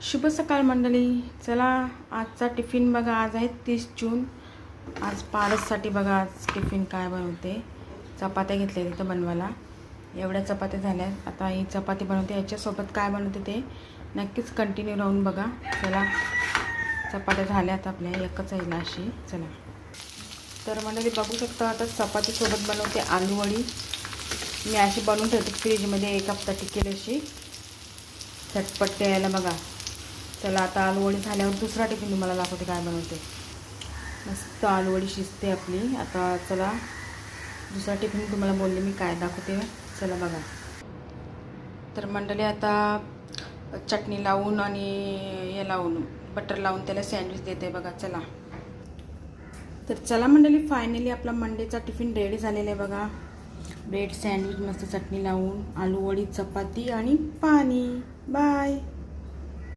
शुभ सकाळ मंडळी. चला आजचा टिफिन बघा. आज आहे 30 जून. आज पारससाठी बघा आज टिफिन काय बनवते. चपात्या घेतल्या तिथं बनवायला. एवढ्या चपात्या झाल्या. आता ही चपाती बनवते. याच्यासोबत काय बनवते ते नक्कीच कंटिन्यू राहून बघा. चला चपात्या झाल्यात आपल्या. एकच आहे अशी. चला तर मंडळी बघू शकता. आता चपातीसोबत बनवते आलू वडी. मी अशी बनवून ठेवते फ्रीजमध्ये 1 हप्ता टिकेल अशी झटपट यायला बघा. चला आता आलूवडी झाल्यावर दुसरा टिफिन तुम्हाला दाखवते काय बनवते. मस्त आलूवडी शिजते आपली. आता चला दुसरा टिफिन तुम्हाला बोलले मी काय दाखवते. चला बघा. तर मंडळी आता चटणी लावून आणि हे लावून बटर लावून त्याला सँडविच देते बघा. चला तर चला मंडळी फायनली आपला मंडेचा टिफिन रेडी झालेला आहे बघा. ब्रेड सँडविच मस्त चटणी लावून आलूवडी चपाती आणि पाणी. बाय.